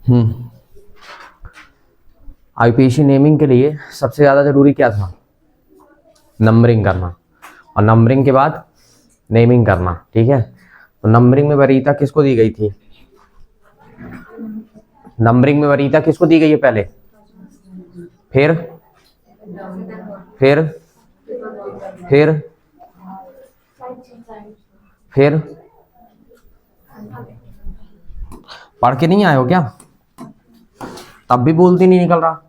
हम्म IPC naming के लिए सबसे ज़्यादा ज़रूरी क्या था? नंबरिंग करना, और नंबरिंग के बाद नेमिंग करना। ठीक है, तो नंबरिंग में वरीयता किसको दी गई थी? नंबरिंग में वरीयता किसको दी गई है पहले? फिर फिर फिर फिर पढ़ के नहीं आए हो क्या? तब भी बोलती नहीं निकल रहा।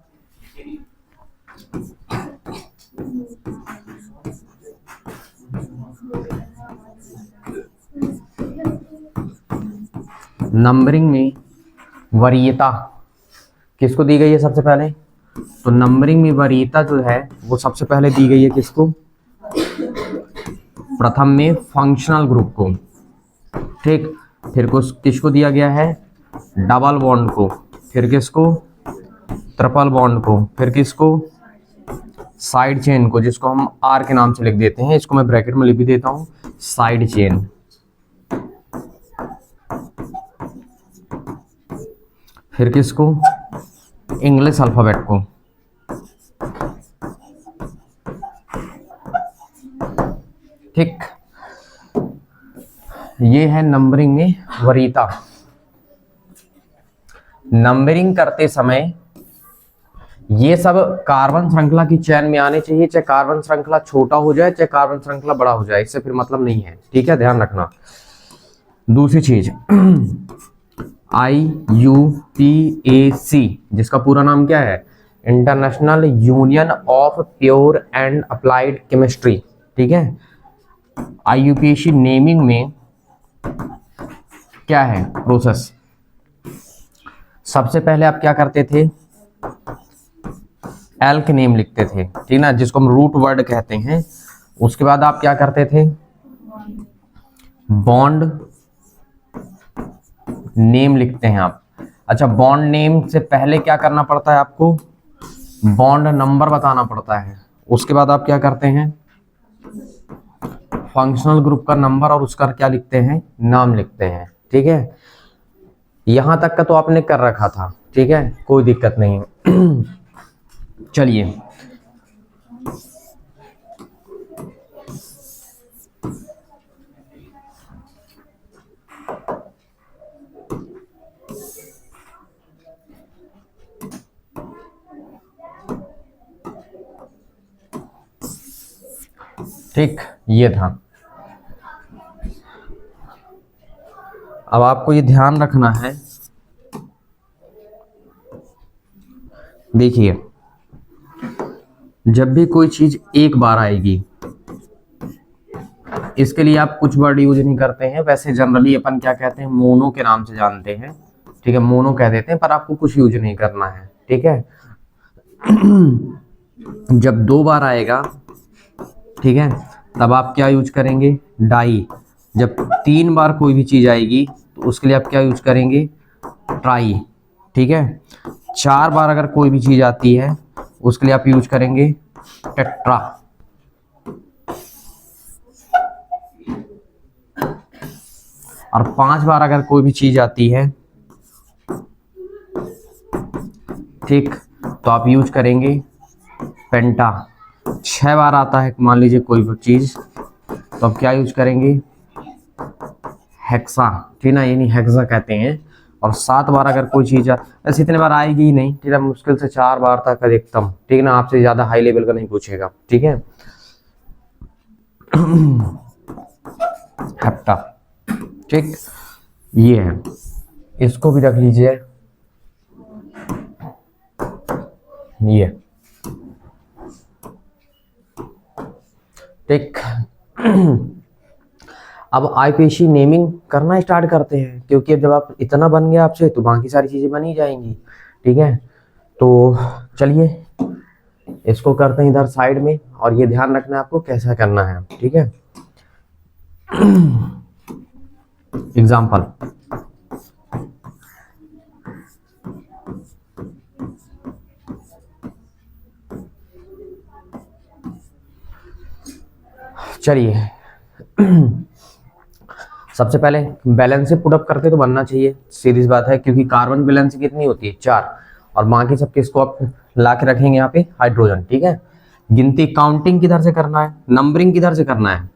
नंबरिंग में वरीयता किसको दी गई है सबसे पहले? तो नंबरिंग में वरीयता जो है वो सबसे पहले दी गई है किसको? प्रथम में फंक्शनल ग्रुप को। ठीक, फिर किसको दिया गया है? डबल बॉन्ड को। फिर किसको? ट्रिपल बॉन्ड को। फिर किसको? साइड चेन को, जिसको हम आर के नाम से लिख देते हैं। इसको मैं ब्रैकेट में लिख भी देता हूं, साइड चेन। फिर किसको? इंग्लिश अल्फाबेट को। ठीक, ये है नंबरिंग में वरीयता। नंबरिंग करते समय ये सब कार्बन श्रृंखला की चेन में आने चाहिए, चाहे कार्बन श्रृंखला छोटा हो जाए चाहे कार्बन श्रृंखला बड़ा हो जाए, इससे फिर मतलब नहीं है। ठीक है, ध्यान रखना। दूसरी चीज IUPAC, जिसका पूरा नाम क्या है? International union of pure and applied chemistry. ठीक है, IUPAC नेमिंग में क्या है प्रोसेस? सबसे पहले आप क्या करते थे? एल्क नेम लिखते थे, ठीक ना, जिसको हम रूट वर्ड कहते हैं। उसके बाद आप क्या करते थे? बॉन्ड नेम लिखते हैं आप। अच्छा, बॉन्ड नेम से पहले क्या करना पड़ता है आपको? बॉन्ड नंबर बताना पड़ता है। उसके बाद आप क्या करते हैं? फंक्शनल ग्रुप का नंबर और उसका क्या लिखते हैं? नाम लिखते हैं। ठीक है, यहां तक का तो आपने कर रखा था। ठीक है, कोई दिक्कत नहीं है। चलिए, ठीक, ये था। अब आपको ये ध्यान रखना है, देखिए, जब भी कोई चीज एक बार आएगी, इसके लिए आप कुछ वर्ड यूज नहीं करते हैं। वैसे जनरली अपन क्या कहते हैं? मोनो के नाम से जानते हैं। ठीक है, मोनो कह देते हैं, पर आपको कुछ यूज नहीं करना है। ठीक है, जब दो बार आएगा, ठीक है, तब आप क्या यूज करेंगे? डाई। जब तीन बार कोई भी चीज आएगी तो उसके लिए आप क्या यूज करेंगे? ट्राई। ठीक है, चार बार अगर कोई भी चीज आती है उसके लिए आप यूज करेंगे टेट्रा। और पांच बार अगर कोई भी चीज आती है, ठीक, तो आप यूज करेंगे पेंटा। छह बार आता है मान लीजिए कोई भी चीज, तो आप क्या यूज करेंगे? हेक्सा। ठीक ना, यानी हेक्सा कहते हैं। और सात बार अगर कोई चीज ऐसे इतने बार आएगी ही नहीं। ठीक है, मुश्किल से चार बार तक अधिकतम। ठीक ना, आपसे ज्यादा हाई लेवल का नहीं पूछेगा। ठीक है, हेप्टा। ठीक, ये है, इसको भी रख लीजिए। ये ठीक। अब आईपीसी नेमिंग करना स्टार्ट करते हैं, क्योंकि अब जब आप इतना बन गया आपसे तो बाकी सारी चीजें बन ही जाएंगी। ठीक है, तो चलिए इसको करते हैं इधर साइड में, और ये ध्यान रखना है आपको कैसा करना है। ठीक है, एग्जाम्पल, चलिए, सबसे पहले बैलेंस पुट अप करते तो बनना चाहिए, सीधी सी बात है, क्योंकि कार्बन बैलेंस कितनी होती है 4, और बाकी सबके इसको आप ला के रखेंगे यहाँ पे हाइड्रोजन। ठीक है, गिनती काउंटिंग किधर से करना है, नंबरिंग किधर से करना है,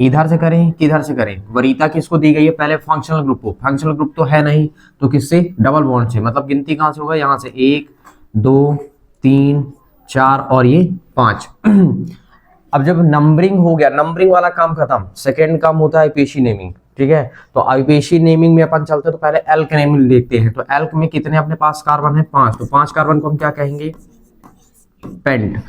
इधर से करें किधर से करें। वरीता किसको दी गई है, पहले फंक्शनल ग्रुप को, फंक्शनल ग्रुप तो है नहीं तो किससे, डबल बॉन्ड से, मतलब गिनती कहां से होगा, यहाँ से 1 2 3 4 और ये 5। अब जब नंबरिंग हो गया, नंबरिंग वाला काम खत्म, सेकेंड काम होता है आईपीएसी नेमिंग। ठीक है, तो आईपीएसी नेमिंग में अपन चलते तो पहले एल्क नेमिंग देखते हैं। तो एल्क में कितने अपने पास कार्बन है, 5, तो 5 कार्बन को हम क्या कहेंगे, पेंट।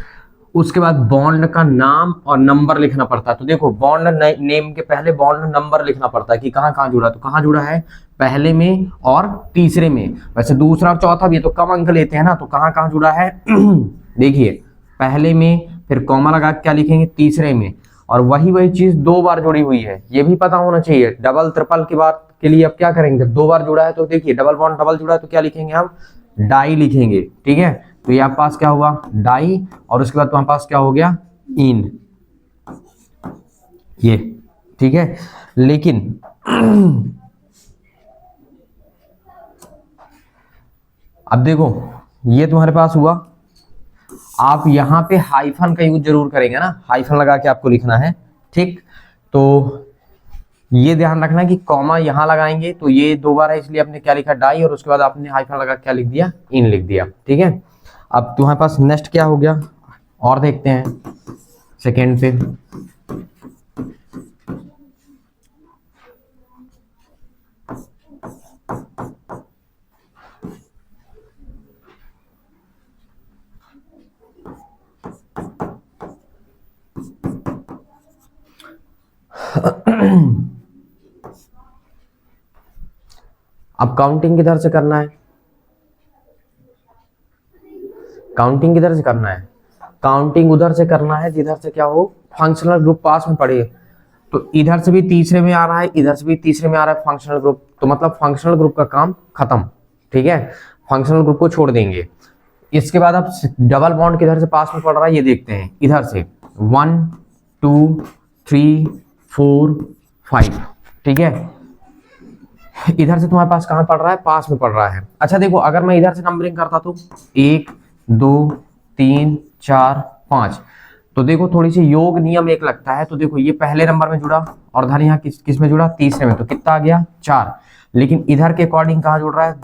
उसके बाद बॉन्ड का नाम और नंबर लिखना पड़ता है। तो देखो बॉन्ड नेम के पहले बॉन्ड नंबर लिखना पड़ता है कि कहाँ कहाँ जुड़ा, तो कहाँ जुड़ा है, पहले में और तीसरे में। वैसे दूसरा और चौथा भी है तो कम अंक लेते हैं ना, तो कहाँ कहाँ जुड़ा है देखिए पहले में, फिर कॉमा लगा के क्या लिखेंगे, तीसरे में, और वही चीज 2 बार जुड़ी हुई है, ये भी पता होना चाहिए। डबल ट्रिपल की बात के लिए अब क्या करेंगे, जब 2 बार जुड़ा है तो देखिए डबल बॉन्ड डबल जुड़ा है तो क्या लिखेंगे हम, डाई लिखेंगे। ठीक है, तो ये आपके पास क्या हुआ, डाई, और उसके बाद तुम्हारे पास क्या हो गया, इन, ये। ठीक है, लेकिन अब देखो ये तुम्हारे पास हुआ, आप यहां पे हाइफन का यूज जरूर करेंगे ना, हाइफन लगा के आपको लिखना है। ठीक, तो ये ध्यान रखना कि कॉमा यहां लगाएंगे तो ये 2 बार है, इसलिए आपने क्या लिखा, डाई, और उसके बाद आपने हाइफन लगा क्या लिख दिया, इन लिख दिया। ठीक है, अब तुम्हारे पास नेक्स्ट क्या हो गया, और देखते हैं सेकेंड पे। अब काउंटिंग किधर से करना है, काउंटिंग किधर से करना है, काउंटिंग उधर से करना है जिधर से क्या हो, फंक्शनल ग्रुप पास में पड़े। तो इधर से भी तीसरे में आ रहा है, इधर से भी तीसरे में आ रहा है फंक्शनल ग्रुप, तो मतलब फंक्शनल ग्रुप का काम खत्म। ठीक है, फंक्शनल ग्रुप को छोड़ देंगे। इसके बाद अब डबल बॉन्ड किधर से पास में पड़ रहा है ये देखते हैं, इधर से 1 2 3 4 5। ठीक है, इधर से तुम्हारे पास कहां पड़ रहा है, पास में पड़ रहा है। अच्छा देखो अगर मैं इधर से नंबरिंग करता तो 1 2 3 4 5, तो देखो थोड़ी सी योग नियम एक लगता है। तो देखो ये पहले नंबर में जुड़ा, और धन यहाँ किस में जुड़ा, तीसरे में, तो कितना आ गया 4। लेकिन इधर के अकॉर्डिंग कहाँ जुड़ रहा है,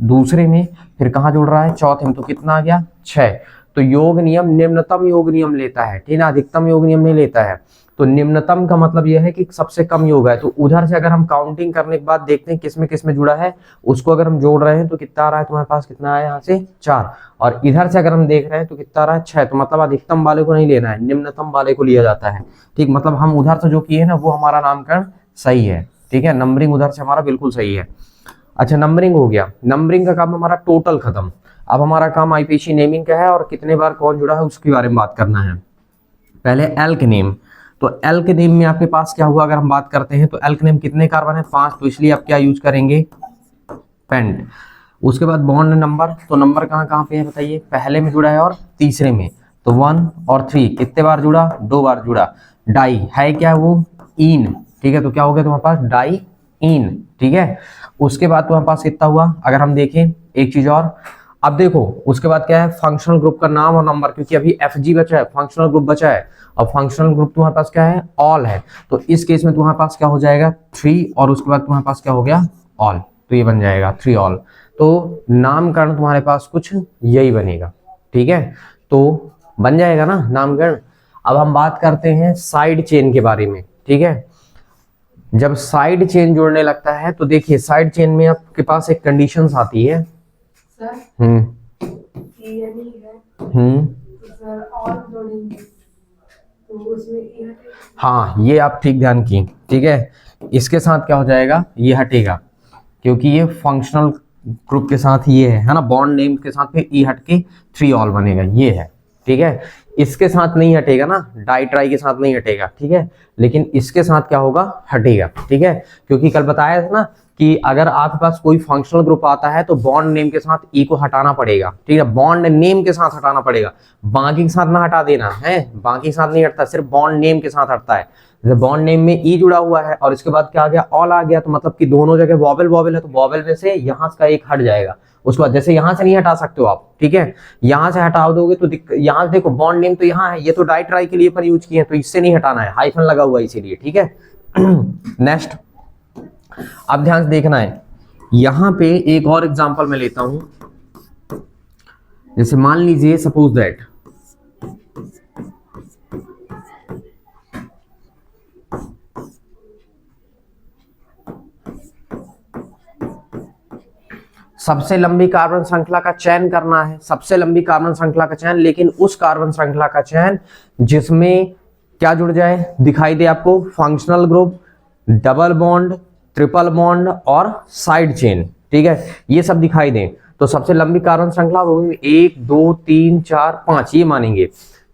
दूसरे में, फिर कहाँ जुड़ रहा है, चौथे में, तो कितना आ गया 6। तो योग नियम निम्नतम योग नियम लेता है, ठीक है, अधिकतम योग नियम नहीं लेता है। तो निम्नतम का मतलब यह है कि सबसे कम योग है। तो उधर से अगर हम काउंटिंग करने के बाद देखते हैं किस में जुड़ा है, उसको अगर हम जोड़ रहे हैं तो कितना आ रहा है तुम्हारे पास, कितना आया यहाँ से 4, और इधर से अगर हम देख रहे हैं तो कितना आ रहा है 6। तो मतलब अधिकतम वाले को नहीं लेना है, निम्नतम वाले को लिया जाता है। ठीक, मतलब हम उधर से जो किए ना वो हमारा नामकरण सही है। ठीक है, नंबरिंग उधर से हमारा बिल्कुल सही है। अच्छा नंबरिंग हो गया, नंबरिंग का काम हमारा टोटल खत्म। अब हमारा काम आईपीसी नेमिंग का है, और कितने बार कौन जुड़ा है उसके बारे में बात करना है। पहले एल्क नेम, तो एल्क नेम में आपके पास क्या हुआ, अगर हम बात करते हैं तो एल्क नेम कितने कार्बन है, 5, तो इसलिए आप क्या यूज करेंगे, पेंट। उसके बाद बॉन्ड नंबर, तो नंबर कहाँ कहाँ पे है बताइए, पहले में जुड़ा है और तीसरे में, तो 1 और 3 कितने बार जुड़ा, 2 बार जुड़ा। डाई है क्या वो, इन, ठीक है, तो क्या हो गया तुम्हारे पास, डाई इन। ठीक है, उसके बाद तुम्हारे पास कितना हुआ, अगर हम देखें एक चीज और, अब देखो उसके बाद क्या है, फंक्शनल ग्रुप का नाम और नंबर, क्योंकि अभी एफजी बचा है, फंक्शनल ग्रुप बचा है, और फंक्शनल ग्रुप तुम्हारे पास क्या है, ऑल है। तो इस केस में तुम्हारे पास क्या हो जाएगा 3, और उसके बाद तुम्हारे पास क्या हो गया, ऑल, तो ये बन जाएगा 3 ऑल। तो नामकरण तुम्हारे पास कुछ यही बनेगा। ठीक है, तो बन जाएगा ना नामकरण। अब हम बात करते हैं साइड चेन के बारे में। ठीक है, जब साइड चेन जोड़ने लगता है तो देखिए साइड चेन में आपके पास एक कंडीशंस आती है। सर, सर और जोड़ेंगे तो उसमें, हाँ ये आप ठीक ध्यान की। ठीक है, इसके साथ क्या हो जाएगा, ये हटेगा, क्योंकि ये फंक्शनल ग्रुप के साथ ये है ना, बॉन्ड नेम के साथ में ई हट के 3 ऑल बनेगा, ये है। ठीक है, इसके साथ नहीं हटेगा ना, डाई ट्राई के साथ नहीं हटेगा। ठीक है, लेकिन इसके साथ क्या होगा, हटेगा। ठीक है, क्योंकि कल बताया था ना कि अगर आपके पास कोई फंक्शनल ग्रुप आता है तो बॉन्ड नेम के साथ ई को हटाना पड़ेगा, ठीक है, बॉन्ड नेम के साथ हटाना पड़ेगा, बाकी के साथ ना हटा देना है, बाकी के साथ नहीं हटता, सिर्फ बॉन्ड नेम के साथ हटता है। जैसे बॉन्ड नेम में ई जुड़ा हुआ है और इसके बाद क्या आ गया, ऑल आ गया, तो मतलब कि दोनों जगह वॉवेल वॉवेल है, तो वॉवेल में से यहाँ का एक हट जाएगा। उसके बाद जैसे यहाँ से नहीं हटा सकते हो आप, ठीक है, यहाँ से हटा दोगे तो यहाँ देखो बॉन्ड नेम तो यहाँ है, ये तो डाई ट्राई के लिए पर यूज किए हैं, तो इससे नहीं हटाना है, हाइफन लगा हुआ है इसीलिए, ठीक है। नेक्स्ट, अब ध्यान से देखना है, यहां पे एक और एग्जांपल मैं लेता हूं। जैसे मान लीजिए सपोज दैट सबसे लंबी कार्बन श्रृंखला का चयन करना है, सबसे लंबी कार्बन श्रृंखला का चयन, लेकिन उस कार्बन श्रृंखला का चयन जिसमें क्या जुड़ जाए, दिखाई दे आपको, functional group, double bond, triple bond और साइड चेन, ठीक है, ये सब दिखाई दें। तो सबसे लंबी कार्बन श्रृंखला होगी 1 2 3 4 5, ये मानेंगे,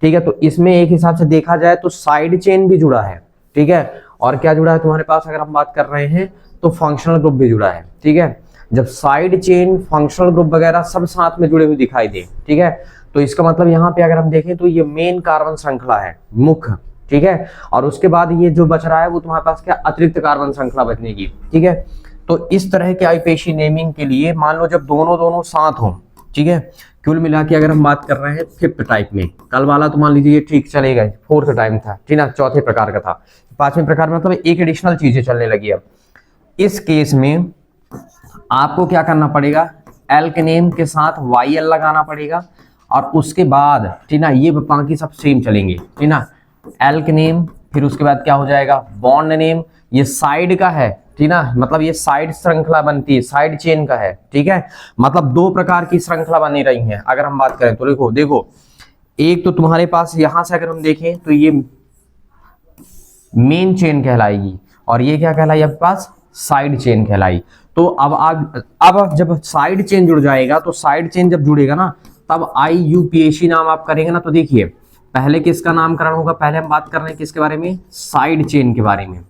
ठीक है। तो इसमें एक हिसाब से देखा जाए तो साइड चेन भी जुड़ा है, ठीक है, और क्या जुड़ा है तुम्हारे पास, अगर हम बात कर रहे हैं तो फंक्शनल ग्रुप भी जुड़ा है, ठीक है। जब साइड चेन, फंक्शनल ग्रुप वगैरह सब साथ में जुड़े हुए दिखाई दे, ठीक है, तो इसका मतलब यहाँ पे अगर हम देखें तो ये मेन कार्बन श्रृंखला है, मुख्य, ठीक है, और उसके बाद ये जो बच रहा है वो तुम्हारे पास क्या, अतिरिक्त कार्बन श्रृंखला बचने की, ठीक है। तो इस तरह के आईपेशी नेमिंग के लिए मान लो जब दोनों साथ हो, ठीक है, कुल मिला के अगर हम बात कर रहे हैं 5th टाइप में, कल वाला तो मान लीजिए ये ठीक चलेगा, 4th टाइप था, ठीक है, 4थे प्रकार का था, 5वें प्रकार में मतलब एक एडिशनल चीजें चलने लगी। अब इस केस में आपको क्या करना पड़ेगा, एल्क नेम के साथ YL लगाना पड़ेगा, और उसके बाद, ठीक ना, ये बाकी सब सेम चलेंगे, ठीक ना, एल्क नेम, फिर उसके बाद क्या हो जाएगा, बॉन्ड नेम, ये साइड का है, ठीक ना, मतलब ये साइड श्रृंखला बनती है, साइड चेन का है, ठीक है, मतलब 2 प्रकार की श्रृंखला बनी रही है। अगर हम बात करें तो देखो एक तो तुम्हारे पास यहां से अगर हम देखें तो ये मेन चेन कहलाएगी, और ये क्या कहलाई आपके पास, साइड चेन कहलाई। तो अब जब साइड चेन जुड़ जाएगा, तो साइड चेन जब जुड़ेगा ना, तब IUPAC नाम आप करेंगे ना, तो देखिए पहले किसका नामकरण होगा, पहले हम बात कर रहे हैं किसके बारे में, साइड चेन के बारे में,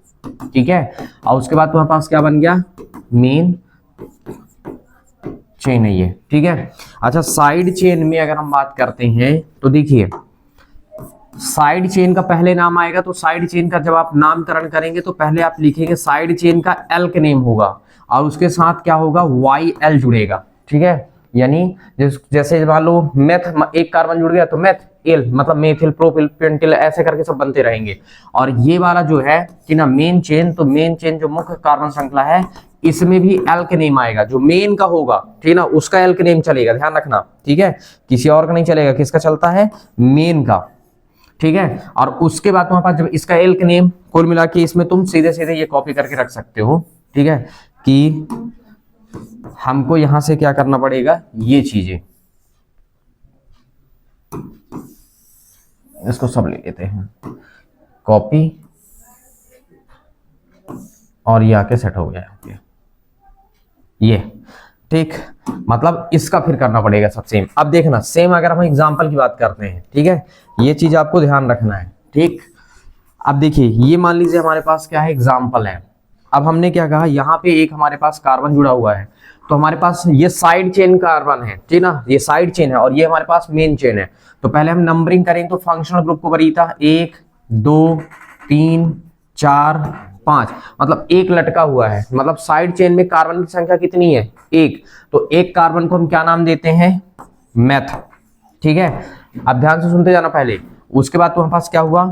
ठीक है, और उसके बाद तुम्हारे पास क्या बन गया, मेन चेन है ये, ठीक है। अच्छा, साइड चेन में अगर हम बात करते हैं तो देखिए साइड चेन का पहले नाम आएगा, तो साइड चेन का जब आप नामकरण करेंगे तो पहले आप लिखेंगे साइड चेन का एल्क नेम होगा, और उसके साथ क्या होगा, YL जुड़ेगा, ठीक है, यानी जैसे मान लो मेथ, एक कार्बन जुड़ गया तो मेथ एल, मतलब मेथिल, प्रोपिल, पेंटिल, ऐसे करके सब बनते रहेंगे। और ये वाला जो है कि ना मेन चेन, तो मेन चेन जो मुख्य कार्बन श्रृंखला है, इसमें भी एल्क नेम आएगा, जो मेन का होगा, ठीक ना, उसका एल्क नेम चलेगा, ध्यान रखना, ठीक है, किसी और का नहीं चलेगा, किसका चलता है, मेन का, ठीक है। और उसके बाद तुम्हारे पास जब इसका एल्क नेम, कुल मिला के इसमें तुम सीधे सीधे ये कॉपी करके रख सकते हो, ठीक है, कि हमको यहां से क्या करना पड़ेगा, ये चीजें, इसको सब ले लेते हैं कॉपी, और ये आके सेट हो गया ये, ठीक, मतलब इसका फिर करना पड़ेगा सब सेम। अब देखना सेम, अगर हम एग्जांपल की बात करते हैं, ठीक है, ये चीज आपको ध्यान रखना है, ठीक। अब देखिए ये मान लीजिए हमारे पास क्या है, एग्जांपल है। अब हमने क्या कहा, यहाँ पे एक हमारे पास कार्बन जुड़ा हुआ है, तो हमारे पास ये साइड चेन कार्बन है, ठीक ना, ये साइड चेन है, और ये हमारे पास मेन चेन है। तो पहले हम नंबरिंग करें तो फंक्शनल ग्रुप को बरीता 1 2 3 4 5, मतलब एक लटका हुआ है, मतलब साइड चेन में कार्बन की संख्या कितनी है, 1, तो एक कार्बन को हम क्या नाम देते हैं, मेथ, ठीक है। अब ध्यान से सुनते जाना पहले, उसके बाद तुम्हारे पास क्या हुआ,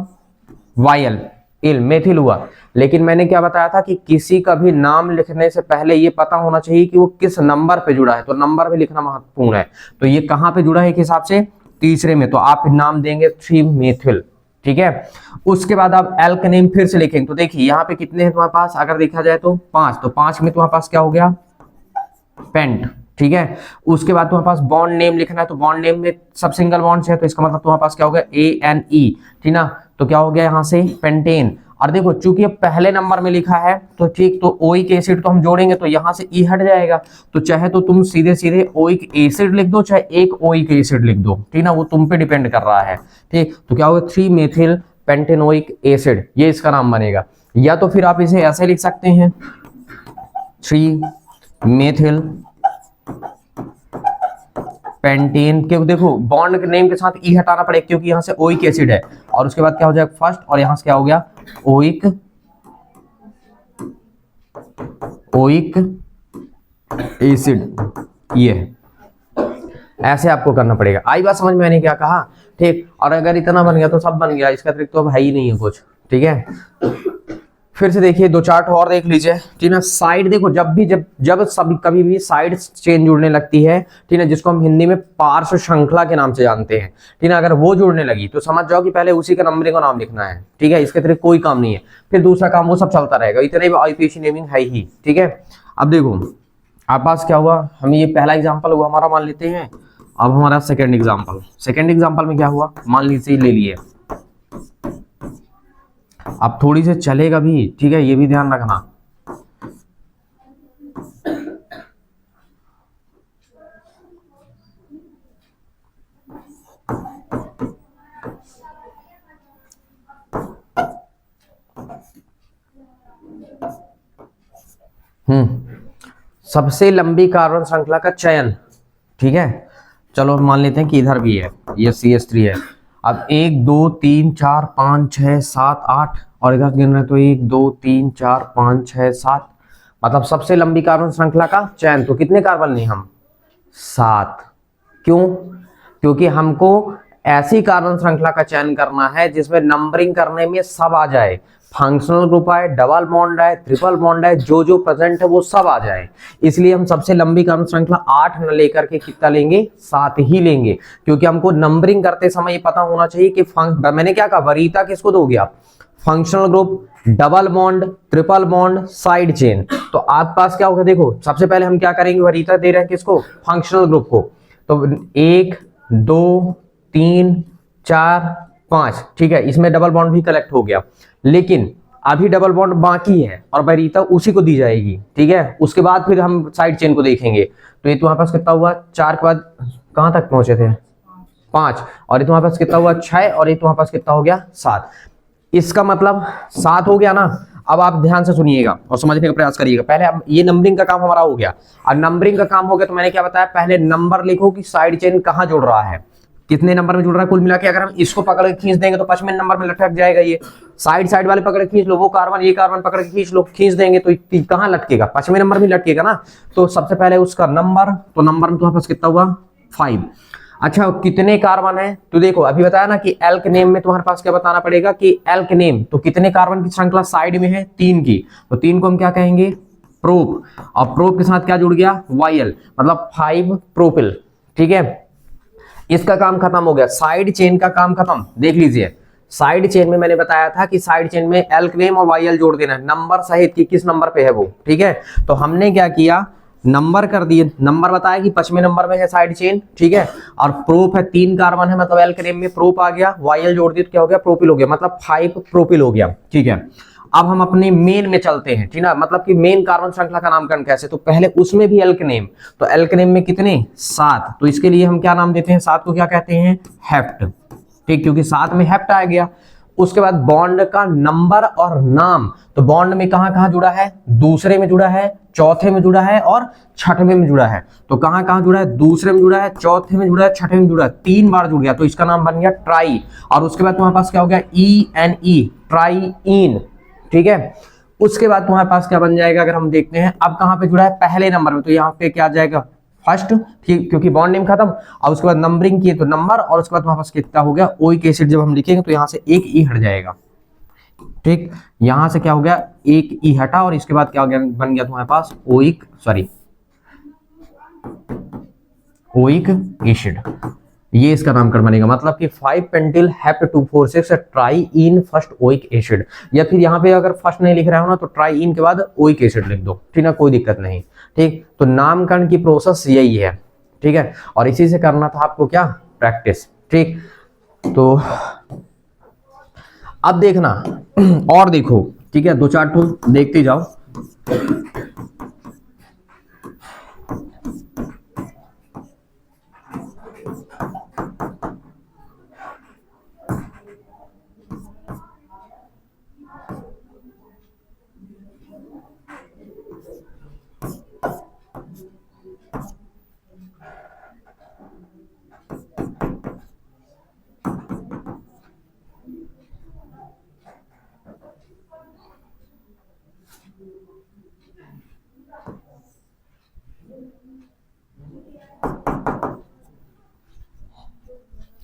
YL, इल, मेथिल हुआ। लेकिन मैंने क्या बताया था कि किसी का भी नाम लिखने से पहले ये पता होना चाहिए कि वो किस नंबर पे जुड़ा है, तो नंबर भी लिखना महत्वपूर्ण है। तो ये कहाँ पे जुड़ा है, एक हिसाब से तीसरे में, तो आप नाम देंगे 3 मेथिल, ठीक है। उसके बाद आप एल्क नेम फिर से लिखेंगे, तो देखिए यहाँ पे कितने हैं तुम्हारे पास, अगर देखा जाए तो 5, तो 5 में तुम्हारे पास क्या हो गया, पेंट, ठीक है। उसके बाद तुम्हारे पास बॉन्ड नेम लिखना है, तो बॉन्ड नेम में सब सिंगल बॉन्ड्स है, तो इसका मतलब तुम्हारे पास क्या हो गया, ANE, ठीक ना, तो क्या हो गया यहाँ से, पेंटेन। और देखो चूंकि ये पहले नंबर में लिखा है तो ठीक, तो ओइक एसिड तो हम जोड़ेंगे तो यहाँ से ई हट जाएगा, तो चाहे तो तुम सीधे सीधे ओइक एसिड लिख दो, चाहे एक ओइक एसिड लिख दो, ठीक ना, वो तुम पे डिपेंड कर रहा है, ठीक। तो क्या होगा, 3 मेथिल पेंटेनोइक एसिड, ये इसका नाम बनेगा। या तो फिर आप इसे ऐसे लिख सकते हैं 3 मेथिल पेंटेन। क्योंकि देखो बॉन्ड के नेम के साथ ई हटाना पड़ेगा क्योंकि यहां से ओइक एसिड है, और उसके बाद क्या हो जाएगा फर्स्ट, और यहां से क्या हो गया ओइक एसिड। ये ऐसे आपको करना पड़ेगा। आई बात समझ में? मैंने क्या कहा? ठीक। और अगर इतना बन गया तो सब बन गया, इसका अतिरिक्त तो अब है ही नहीं है कुछ। ठीक है, फिर से देखिए दो चार्ट और देख लीजिए। ठीक है, साइड देखो, जब सभी कभी भी साइड चेन जुड़ने लगती है, ठीक है, जिसको हम हिंदी में पार्श्व श्रृंखला के नाम से जानते हैं, ठीक है, अगर वो जुड़ने लगी तो समझ जाओ कि पहले उसी का नंबरिंग का नाम लिखना है। ठीक है, इसके अतिरिक्त कोई काम नहीं है, फिर दूसरा काम वो सब चलता रहेगा, इतने भी आईपीसी नेमिंग है ही। ठीक है, अब देखो आप पास क्या हुआ, हम ये पहला एग्जाम्पल हुआ हमारा, मान लेते हैं। अब हमारा सेकेंड एग्जाम्पल में क्या हुआ, मान लीजिए ले लिए। अब थोड़ी से चलेगा भी, ठीक है, ये भी ध्यान रखना। सबसे लंबी कार्बन श्रृंखला का चयन। ठीक है, चलो मान लेते हैं कि इधर भी है, ये CH3 है। अब 1 2 3 4 5 6 7 8, और इधर गिन रहे तो 1 2 3 4 5 6 7, मतलब सबसे लंबी कार्बन श्रृंखला का चयन। तो कितने कार्बन लिए हम? 7। क्यों? क्योंकि हमको ऐसी कार्बन श्रृंखला का चयन करना है जिसमें नंबरिंग करने में सब आ जाए, फंक्शनल ग्रुप आए, डबल बॉन्ड आए, ट्रिपल बॉन्ड आए, जो जो प्रेजेंट है वो सब आ जाए। इसलिए हम सबसे लंबी कार्बन श्रृंखला 8 न लेकर के कितना लेंगे, 7 ही लेंगे, क्योंकि हमको नंबरिंग करते समय ये पता होना चाहिए कि मैंने क्या कहा, वरीयता किसको दोगे आप? Functional group, double bond, triple bond, side chain. तो आप पास क्या होगा, देखो सबसे पहले हम क्या करेंगे, वरीयता दे रहे हैं किसको? फंक्शनल ग्रुप को। तो 1 2 3 4 5, ठीक है, इसमें डबल बॉन्ड भी कलेक्ट हो गया, लेकिन अभी डबल बॉन्ड बाकी है और वरीयता उसी को दी जाएगी। ठीक है, उसके बाद फिर हम साइड चेन को देखेंगे। तो ये तुम्हारे पास कितना हुआ, 4 के बाद कहां तक पहुंचे थे? 5, और ये तुम्हारे पास कितना हुआ, 6, और ये तुम्हारे पास कितना हो गया, 7। इसका मतलब 7 हो गया ना। अब आप ध्यान से सुनिएगा और समझने का प्रयास करिएगा। पहले अब ये नंबरिंग का काम हमारा हो गया, और नंबरिंग का काम हो गया तो मैंने क्या बताया, पहले नंबर लिखो कि साइड चेन कहां जुड़ रहा है, कितने नंबर में जुड़ रहा है कुल मिला के। अगर हम इसको पकड़ के खींच देंगे तो 5वें नंबर में लटक जाएगा। ये साइड वाले पकड़ के खींच लो, वो कार्बन ये कार्बन पकड़ के खींच लो, खींच देंगे तो कहां लटकेगा, 5वें नंबर में लटकेगा ना। तो सबसे पहले उसका नंबर, तो नंबर में तुम्हारे पास कितना हुआ, 5। अच्छा, कितने कार्बन है? तो देखो अभी बताया ना कि एल्क नेम में तुम्हारे पास क्या बताना पड़ेगा कि एल्क नेम, तो कितने कार्बन की श्रृंखला साइड में है, 3 की। तो 3 को हम क्या कहेंगे, प्रोप, और प्रोप के साथ क्या जुड़ गया, वायल, मतलब 5 प्रोपिल। ठीक है, इसका काम खत्म हो गया, साइड चेन का काम खत्म। देख लीजिए, साइड चेन में मैंने बताया था कि साइड चेन में एल्क नेम और वायल जोड़ देना है, नंबर सहित कि किस नंबर पे है वो। ठीक है, तो हमने क्या किया, नंबर कर दिए, नंबर बताया कि 5वें नंबर में है साइड चेन। ठीक है, और प्रोप है, 3 कार्बन है, मतलब एल्क नेम में प्रोप आ गया, वायल जोड़ दिए तो क्या हो गया, प्रोपिल हो गया, मतलब 5 प्रोपिल हो गया। ठीक है, अब हम अपने मेन में चलते हैं। ठीक है, मतलब कि मेन कार्बन श्रृंखला का नामकरण कैसे, तो पहले उसमें भी एल्क नेम, तो एल्क नेम में कितने, 7, तो इसके लिए हम क्या नाम देते हैं, 7 को क्या कहते हैं, हेप्ट। ठीक, क्योंकि 7 में हेप्ट आ गया। उसके बाद बॉन्ड का नंबर और नाम, तो बॉन्ड में कहां कहां जुड़ा है, दूसरे में जुड़ा है, चौथे में जुड़ा है और 6वें में जुड़ा है। तो कहां कहां जुड़ा है, दूसरे में जुड़ा है, चौथे में जुड़ा है, 6वें में जुड़ा है, 3 बार जुड़ गया, तो इसका नाम बन गया ट्राई। और उसके बाद तुम्हारे पास क्या हो गया, ENE, ट्राईइन। ठीक है, उसके बाद तुम्हारे पास क्या बन जाएगा, अगर हम देखते हैं अब कहां पे जुड़ा है, पहले नंबर में, तो यहाँ पे क्या आ जाएगा, फर्स्ट। ठीक, क्योंकि बॉन्ड नेम खत्म, और उसके बाद नंबरिंग किए तो नंबर, और उसके बाद तुम्हारे पास कितना हो गया, ओइक एसिड। जब हम लिखेंगे तो यहाँ से एक ई हट जाएगा। ठीक, यहां से क्या हो गया, एक ई हटा, और इसके बाद क्या हो गया, बन गया तुम्हारे पास ओइक एसिड। ये इसका नामकरण बनेगा, मतलब कि 5 pentyl hept 246 triene first oic acid. या फिर यहाँ पे अगर फर्स्ट नहीं लिख रहा हो ना, तो ट्राईइन के बाद ओइक एसिड लिख दो। ठीक है, कोई दिक्कत नहीं। ठीक, तो नामकरण की प्रोसेस यही है। ठीक है, और इसी से करना था आपको क्या, प्रैक्टिस। ठीक, तो अब देखना और देखो। ठीक है, 2-4 टूल देखते जाओ।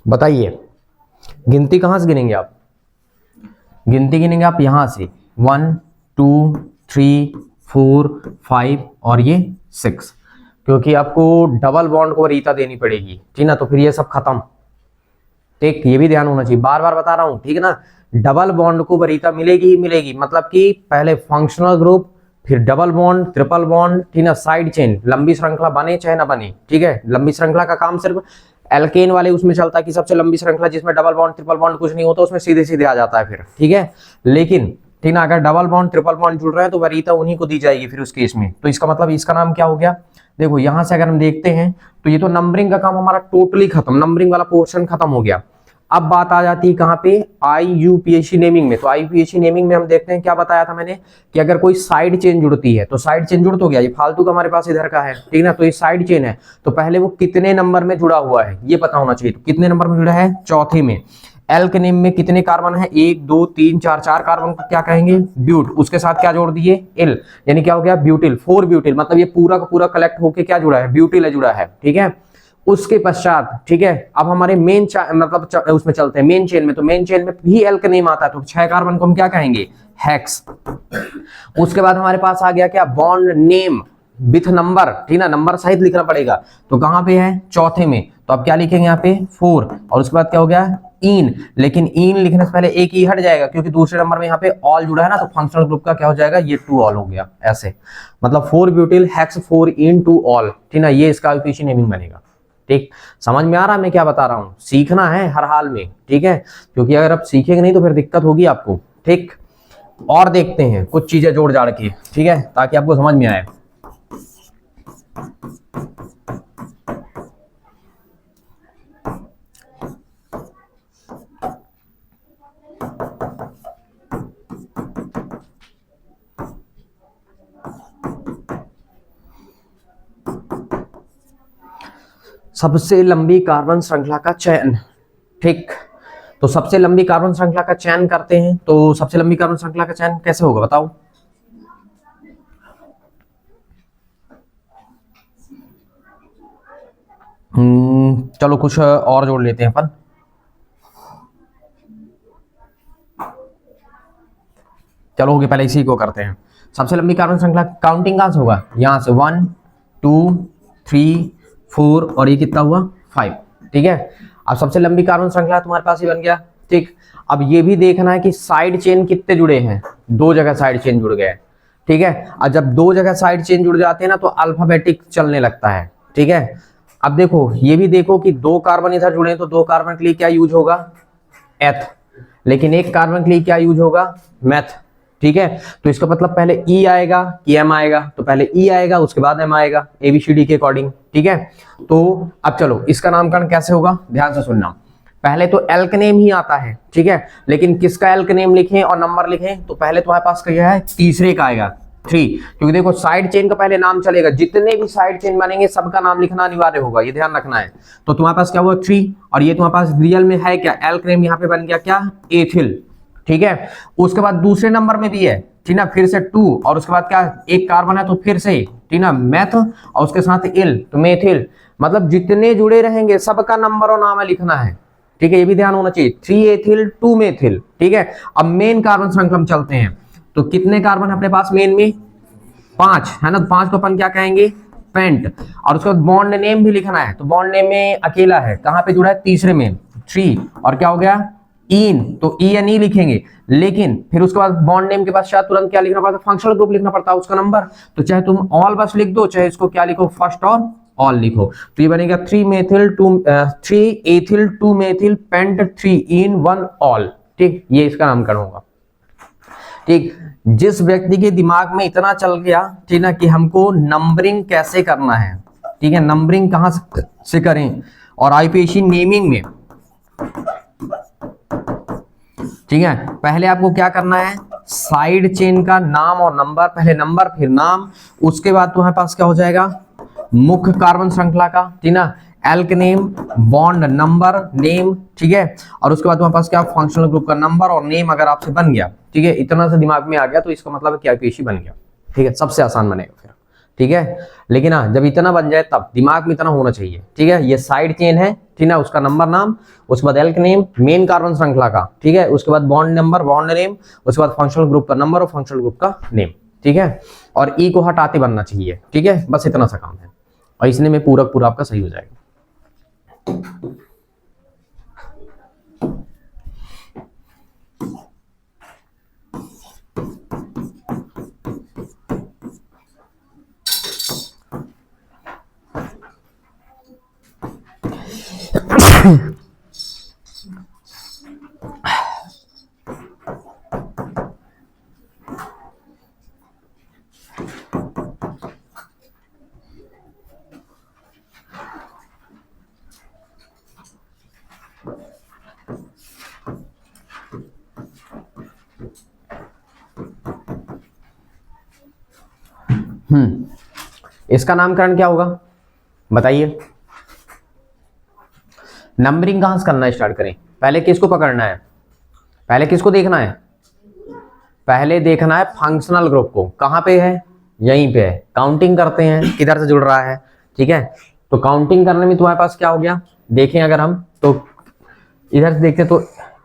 बताइए गिनती कहां से गिनेंगे आप? गिनती गिनेंगे आप यहां से 1 2 3 4 5 और ये 6, क्योंकि आपको डबल बॉन्ड को वरीयता देनी पड़ेगी, ठीक ना, तो फिर ये सब खत्म। ठीक, ये भी ध्यान होना चाहिए, बार बार बता रहा हूं, ठीक है ना। डबल बॉन्ड को वरीयता मिलेगी ही मिलेगी, मतलब कि पहले फंक्शनल ग्रुप, फिर डबल बॉन्ड, ट्रिपल बॉन्ड, ठीक ना, साइड चेन, लंबी श्रृंखला बने चाहे ना बने, ठीक है। लंबी श्रृंखला का काम सिर्फ एल्केन वाले उसमें चलता है कि सबसे लंबी श्रृंखला जिसमें डबल बॉन्ड ट्रिपल बॉन्ड कुछ नहीं होता, उसमें सीधे सीधे आ जाता है फिर, ठीक है। लेकिन ठीक ना, अगर डबल बॉन्ड ट्रिपल बॉन्ड जुड़ रहे हैं तो वरीयता उन्हीं को दी जाएगी फिर उस केस में। तो इसका मतलब इसका नाम क्या हो गया? देखो यहां से अगर हम देखते हैं तो ये तो नंबरिंग का काम हमारा टोटली खत्म, नंबरिंग वाला पोर्शन खत्म हो गया। अब बात आ जाती है कहां पे? IUPAC नेमिंग में। तो IUPAC नेमिंग में हम देखते हैं क्या बताया था मैंने कि अगर कोई साइड चेन जुड़ती है तो साइड चेन जुड़ तो गया, ये फालतू का हमारे पास इधर का है, ठीक ना, तो ये साइड चेन है, तो पहले वो कितने नंबर में जुड़ा हुआ है ये पता होना चाहिए। तो कितने नंबर में जुड़ा है? चौथे में। एल के नेम में कितने कार्बन है? 1 2 3 4 4 कार्बन को क्या कहेंगे? ब्यूट। उसके साथ क्या जोड़ दिए? एल, यानी क्या हो गया? ब्यूटिल, 4 ब्यूटिल, मतलब ये पूरा का पूरा कलेक्ट होके क्या जुड़ा है? ब्यूटिल जुड़ा है, ठीक है। उसके पश्चात, ठीक है, अब हमारे मेन मतलब उसमें चलते हैं मेन चेन में, तो मेन चेन में भी एल का नेम आता है, तो 6 कार्बन को हम क्या कहेंगे? हेक्स। उसके बाद हमारे पास आ गया क्या? बॉन्ड नेम विथ नंबर, ठीक ना, नंबर सहित लिखना पड़ेगा, तो कहां पे है? चौथे में। तो अब क्या लिखेंगे यहाँ पे? 4। और उसके बाद क्या हो गया? इन। लेकिन इन लिखने से पहले एक ही हट जाएगा, क्योंकि दूसरे नंबर में यहाँ पे ऑल जुड़ा है ना, तो फंक्शनल ग्रुप का क्या हो जाएगा? ये 2 ऑल हो गया, ऐसे मतलब 4 ब्यूटिल हेक्स 4 इन 2 ऑल, ठीक ना, ये इसका IUPAC नेमिंग बनेगा। ठीक, समझ में आ रहा है मैं क्या बता रहा हूं? सीखना है हर हाल में, ठीक है, क्योंकि अगर आप सीखेंगे नहीं तो फिर दिक्कत होगी आपको। ठीक, और देखते हैं कुछ चीजें जोड़ जाड़ के, ठीक है, ताकि आपको समझ में आए। सबसे लंबी कार्बन श्रृंखला का चयन। ठीक, तो सबसे लंबी कार्बन श्रृंखला का चयन करते हैं, तो सबसे लंबी कार्बन श्रृंखला का चयन कैसे होगा बताओ? चलो कुछ और जोड़ लेते हैं अपन। चलो होगे, पहले इसी को करते हैं। सबसे लंबी कार्बन श्रृंखला काउंटिंग कहां से होगा? यहां से 1 2 3 4 और ये कितना हुआ? 5, ठीक है। अब सबसे लंबी कार्बन श्रृंखला तुम्हारे पास ही बन गया। ठीक, अब ये भी देखना है कि साइड चेन कितने जुड़े हैं। 2 जगह साइड चेन जुड़ गए, ठीक है। और जब 2 जगह साइड चेन जुड़ जाते हैं ना तो अल्फाबेटिक चलने लगता है, ठीक है। अब देखो, ये भी देखो कि 2 कार्बन इधर जुड़े हैं, तो 2 कार्बन के लिए क्या यूज होगा? एथ। लेकिन 1 कार्बन के लिए क्या यूज होगा? मैथ, ठीक है। तो इसका मतलब पहले ई आएगा कि एम आएगा? तो पहले ई आएगा, उसके बाद एम आएगा, ABCD के अकॉर्डिंग, ठीक है। तो अब चलो इसका नामकरण कैसे होगा, ध्यान से सुनना। पहले तो एल का नेम ही आता है, ठीक है, लेकिन किसका एल का नेम लिखें और नंबर लिखें? तो पहले तुम्हारे पास क्या है? तीसरे का आएगा, 3, क्योंकि देखो साइड चेन का पहले नाम चलेगा, जितने भी साइड चेन बनेंगे सबका नाम लिखना अनिवार्य होगा, ये ध्यान रखना है। तो तुम्हारे पास क्या हुआ? 3, और ये तुम्हारे पास रियल में है क्या? एल का नेम यहाँ पे बन गया क्या? एथिल, ठीक है। उसके बाद दूसरे नंबर में भी है, ठीक ना, फिर से 2, और उसके बाद क्या? 1 कार्बन है तो फिर से, ठीक ना, मैथ, और उसके साथ इल, तो मेथिल। मतलब जितने जुड़े रहेंगे सबका नंबर और नाम लिखना है, ठीक है, ये भी ध्यान होना चाहिए। 3 एथिल 2 मेथिल, ठीक है। अब मेन कार्बन श्रृंखला में चलते हैं, तो कितने कार्बन अपने पास मेन में? 5 है ना, तो 5 को अपन क्या कहेंगे? पेंट। और उसके बाद बॉन्ड नेम भी लिखना है, तो बॉन्ड नेम में अकेला है, कहां पे जुड़ा है? तीसरे में, 3, और क्या हो गया? इन, तो ई एन ई लिखेंगे, लेकिन फिर उसके बाद बॉन्ड नेम के बाद शायद तुरंत क्या लिखना पड़ता है? फंक्शनल ग्रुप लिखना पड़ता है, उसका नंबर। तो चाहे तुम ऑल बस लिख दो, चाहे इसको क्या लिखो? फर्स्ट और ऑल लिखो। तो ये बनेगा 3 एथिल 2 मेथिल पेंट 3 इन 1 ऑल, ठीक, ये इसका नामकरण होगा। ठीक, जिस व्यक्ति के दिमाग में इतना चल गया, ठीक ना, कि हमको नंबरिंग कैसे करना है, ठीक है, नंबरिंग कहां से करें और IUPAC नेमिंग में, ठीक है, पहले आपको क्या करना है? साइड चेन का नाम और नंबर, पहले नंबर फिर नाम, उसके बाद तुम्हारे पास क्या हो जाएगा? मुख्य कार्बन श्रृंखला का, ठीक ना, elk name, bond number name, ठीक है, और उसके बाद तुम्हारे पास क्या? फंक्शनल ग्रुप का नंबर और नेम अगर आपसे बन गया, ठीक है, इतना सा दिमाग में आ गया तो इसका मतलब है कि IUPAC बन गया। ठीक है, सबसे आसान बनेगा फिर। ठीक है, लेकिन हाँ जब इतना बन जाए तब दिमाग में इतना होना चाहिए। ठीक है, ये साइड चेन है, ठीक है, उसका नंबर नाम, उसके बाद एल्क नेम मेन कार्बन श्रृंखला का, ठीक है, उसके बाद बॉन्ड नंबर बॉन्ड नेम, उसके बाद फंक्शनल ग्रुप का नंबर और फंक्शनल ग्रुप का नेम। ठीक है, और ई को हटाते बनना चाहिए। ठीक है, बस इतना सा काम है और इसने में पूरा पूरा आपका सही हो जाएगा। इसका नामकरण क्या होगा बताइए। नंबरिंग कहां से करना स्टार्ट करें? पहले किसको पकड़ना है? पहले किसको देखना है? पहले देखना है फंक्शनल ग्रुप को। कहां पे है? यहीं पे है। काउंटिंग करते हैं किधर से जुड़ रहा है। ठीक है, तो काउंटिंग करने में तुम्हारे पास क्या हो गया, देखें अगर हम तो इधर से देखते तो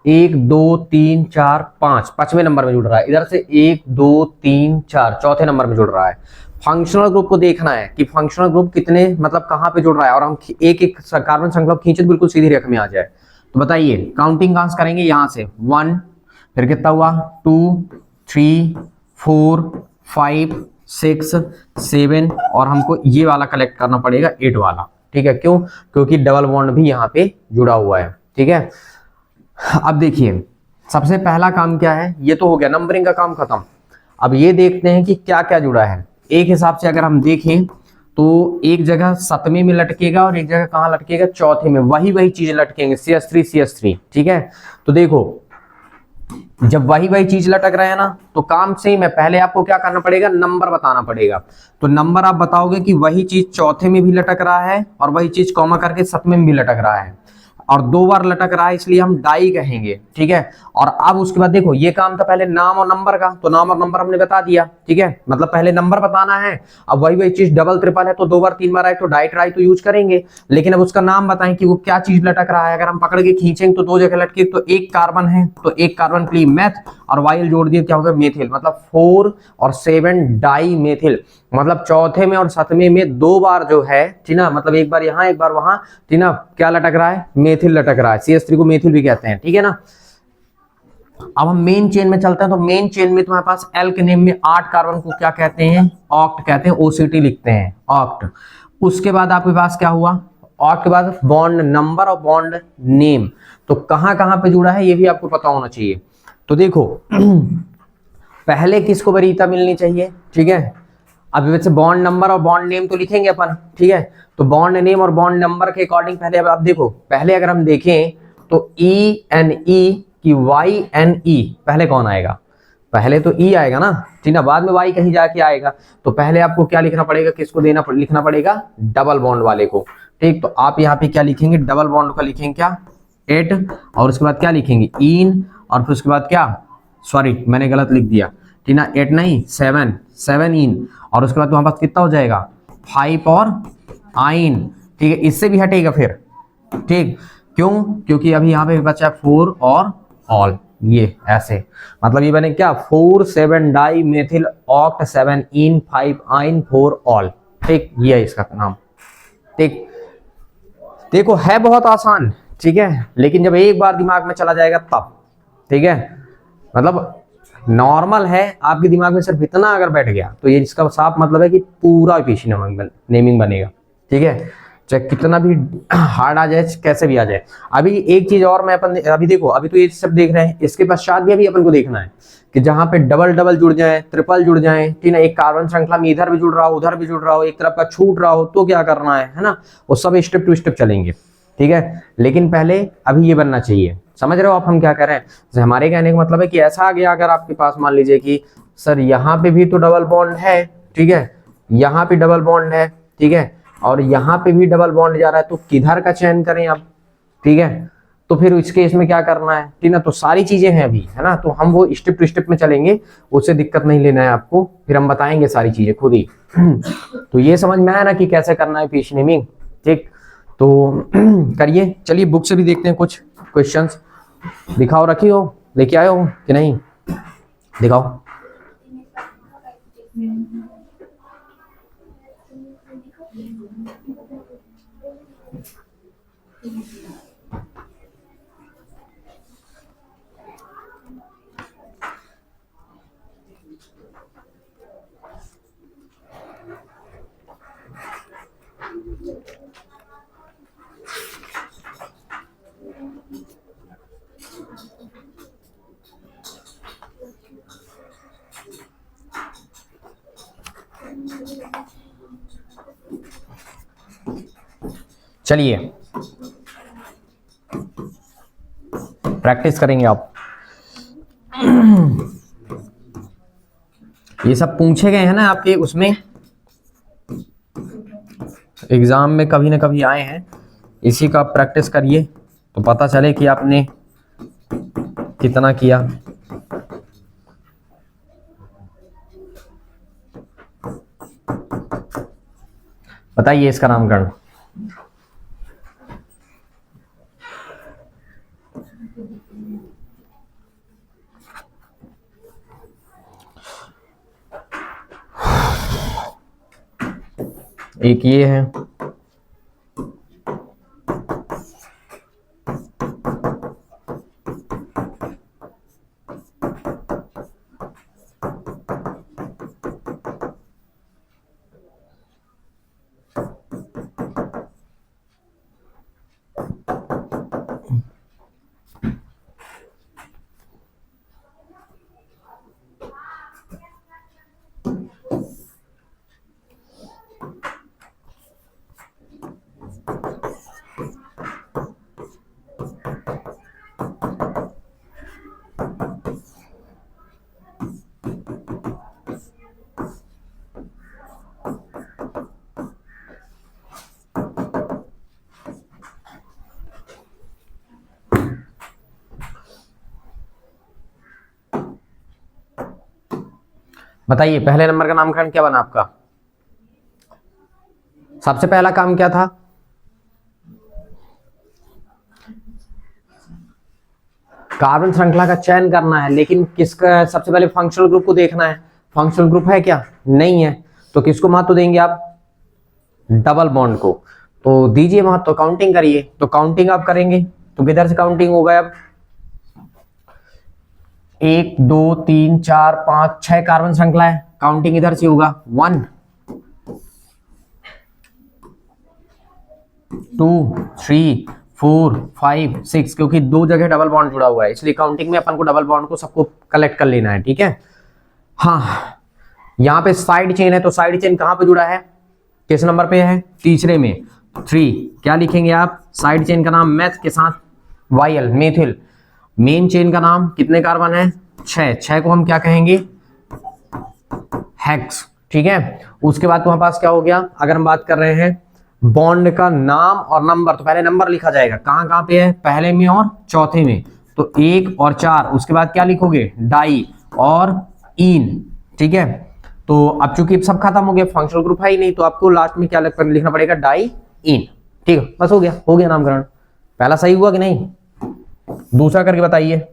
1 2 3 4 5 पांचवें नंबर में जुड़ रहा है। इधर से 1 2 3 4 चौथे नंबर में जुड़ रहा है। फंक्शनल ग्रुप को देखना है कि फंक्शनल ग्रुप कितने मतलब कहां पे जुड़ रहा है और हम एक एक कार्बन श्रृंखला खींचे तो बिल्कुल सीधी रेखा में आ जाए। तो बताइए काउंटिंग कहां से करेंगे? यहां से 1, फिर कितना हुआ 2 3 4 5 6 7 और हमको ये वाला कलेक्ट करना पड़ेगा 8 वाला। ठीक है, क्यों? क्योंकि डबल बॉन्ड भी यहाँ पे जुड़ा हुआ है। ठीक है, अब देखिए सबसे पहला काम क्या है, ये तो हो गया नंबरिंग का काम खत्म। अब ये देखते हैं कि क्या क्या जुड़ा है। एक हिसाब से अगर हम देखें तो एक जगह 7वें में लटकेगा और एक जगह कहां लटकेगा? चौथे में। वही चीज लटकेंगे CH3 CH3। ठीक है, तो देखो जब वही चीज लटक रहे हैं ना तो काम सेम है। पहले आपको क्या करना पड़ेगा? नंबर बताना पड़ेगा। तो नंबर आप बताओगे कि वही चीज चौथे में भी लटक रहा है और वही चीज कॉमा करके 7वें में भी लटक रहा है और 2 बार लटक रहा है, इसलिए हम डाई कहेंगे। ठीक है, और अब उसके बाद देखो ये काम था पहले नाम और नंबर का, तो नाम और नंबर हमने बता दिया। ठीक है, मतलब पहले नंबर बताना है। अब वही चीज डबल ट्रिपल है तो 2 बार 3 बार आए तो डाई ट्राई तो यूज करेंगे, लेकिन अब उसका नाम बताएं कि वो क्या चीज लटक रहा है। अगर हम पकड़ के खींचेंगे तो 2 जगह लटके, तो एक कार्बन है तो एक कार्बन के लिए मैथ और वाइल जोड़ दिए क्या होगा? मेथिल। मतलब 4 और 7 डाई मेथिल। मतलब चौथे में और 7वें में 2 बार जो है, ठीक ना, मतलब एक बार यहाँ एक बार वहां, ठीक ना, क्या लटक रहा है? मेथिल लटक रहा है। CH3 को मेथिल भी कहते हैं। ठीक है ना। अब हम मेन चेन में चलते हैं। तो मेन चेन में तुम्हारे पास एल्क नेम में 8 कार्बन को क्या कहते हैं? ऑक्ट कहते हैं। OCT लिखते हैं, ऑक्ट। उसके बाद आपके पास क्या हुआ? ऑक्ट के बाद बॉन्ड नंबर और बॉन्ड नेम। तो कहां कहां पे जुड़ा है ये भी आपको पता होना चाहिए। तो देखो पहले किसको वरीयता मिलनी चाहिए? ठीक है, अब वैसे बॉन्ड नंबर और बॉन्ड नेम तो लिखेंगे अपन। ठीक है, तो बॉन्ड नेम और बॉन्ड नंबर के अकॉर्डिंग पहले अब आप देखो, पहले अगर हम देखें तो ENE की YNE पहले कौन आएगा? पहले तो E आएगा ना, ठीक है, बाद में Y कहीं जाके आएगा। तो पहले आपको क्या लिखना पड़ेगा? किसको देना लिखना पड़ेगा? डबल बॉन्ड वाले को। ठीक, तो आप यहाँ पे क्या लिखेंगे? डबल बॉन्ड का लिखेंगे क्या? 8 और उसके बाद क्या लिखेंगे? इन और फिर उसके बाद क्या, सॉरी मैंने गलत लिख दिया, ठीक ना, 8 नहीं 7 इन और उसके बाद तुम्हारे पास कितना हो जाएगा? 5 और आइन। ठीक है, इससे भी हटेगा फिर। ठीक, क्यों? क्योंकि अभी यहाँ पे बचा 4 और ऑल, ये ऐसे मतलब ये बने क्या? 4 7 डाई मेथिल ऑक्ट 7 इन 5 आइन 4 ऑल। ठीक, ये है इसका नाम। ठीक, देखो है बहुत आसान। ठीक है, लेकिन जब एक बार दिमाग में चला जाएगा तब। ठीक है, मतलब नॉर्मल है, आपके दिमाग में सिर्फ इतना अगर बैठ गया तो ये इसका साफ मतलब है कि पूरा पीछे नेमिंग बनेगा। ठीक है, चाहे कितना भी हार्ड आ जाए, कैसे भी आ जाए। अभी एक चीज और मैं अपन अभी देखो, अभी तो ये सब देख रहे हैं, इसके पश्चात भी अभी अपन को देखना है कि जहां पे डबल डबल जुड़ जाए, ट्रिपल जुड़ जाए, ठीक है, एक कार्बन श्रृंखला में इधर भी जुड़ रहा हो उधर भी जुड़ रहा हो, एक तरफ का छूट रहा हो तो क्या करना है ना, वो सब स्टेप टू स्टेप चलेंगे। ठीक है, लेकिन पहले अभी ये बनना चाहिए। समझ रहे हो आप हम क्या कर रहे हैं? तो हमारे कहने का मतलब है कि ऐसा आ गया अगर आपके पास मान लीजिए कि सर यहाँ पे भी तो डबल बॉन्ड है, ठीक है, यहाँ पे डबल बॉन्ड है, ठीक है, और यहाँ पे भी डबल बॉन्ड जा रहा है, तो किधर का चयन करें आप? ठीक है, तो फिर इस केस में क्या करना है, ठीक ना। तो सारी चीजें हैं अभी, है ना, तो हम वो स्टेप टू स्टेप में चलेंगे, उससे दिक्कत नहीं लेना है आपको, फिर हम बताएंगे सारी चीजें खुद ही। तो ये समझ में आया ना कि कैसे करना है फिश नेमिंग, ठीक। तो करिए, चलिए बुक से भी देखते हैं कुछ क्वेश्चंस। दिखाओ, रखी हो, लेके आए हो कि नहीं, दिखाओ। चलिए प्रैक्टिस करेंगे आप। ये सब पूछे गए हैं ना आपके उसमें, एग्जाम में कभी ना कभी आए हैं, इसी का प्रैक्टिस करिए तो पता चले कि आपने कितना किया। बताइए इसका नामकरण। एक ये है, बताइए पहले नंबर का नामकरण क्या बना आपका। सबसे पहला काम क्या था, कार्बन श्रृंखला का चयन करना है, लेकिन किसका, सबसे पहले फंक्शनल ग्रुप को देखना है। फंक्शनल ग्रुप है क्या, नहीं है, तो किसको महत्व देंगे आप, डबल बॉन्ड को। तो दीजिए महत्व, काउंटिंग करिए। तो काउंटिंग आप करेंगे तो किधर से काउंटिंग होगा, अब 1 2 3 4 5 6 कार्बन श्रृंखला है, काउंटिंग इधर से होगा 1 2 3 4 5 6, क्योंकि दो जगह डबल बॉन्ड जुड़ा हुआ है, इसलिए काउंटिंग में अपन को डबल बॉन्ड को सबको कलेक्ट कर लेना है, ठीक है। हाँ, यहाँ पे साइड चेन है, तो साइड चेन कहाँ पे जुड़ा है, किस नंबर पे है, तीसरे में, 3। क्या लिखेंगे आप, साइड चेन का नाम मैथ के साथ वायल, मेथिल। मेन चेन का नाम, कितने कार्बन है, 6 को हम क्या कहेंगे, हेक्स, ठीक है। उसके बाद तुम्हारे पास क्या हो गया, अगर हम बात कर रहे हैं बॉन्ड का नाम और नंबर, तो पहले नंबर लिखा जाएगा, कहाँ कहाँ पे है, पहले में और चौथे में, तो 1 और 4। उसके बाद क्या लिखोगे, डाई और इन, ठीक है। तो अब चूंकि सब खत्म हो गया, फंक्शनल ग्रुप है ही नहीं, तो आपको लास्ट में क्या लिखना पड़ेगा, डाई इन, ठीक है। बस हो गया नामकरण। पहला सही हुआ कि नहीं, दूसरा करके बताइए।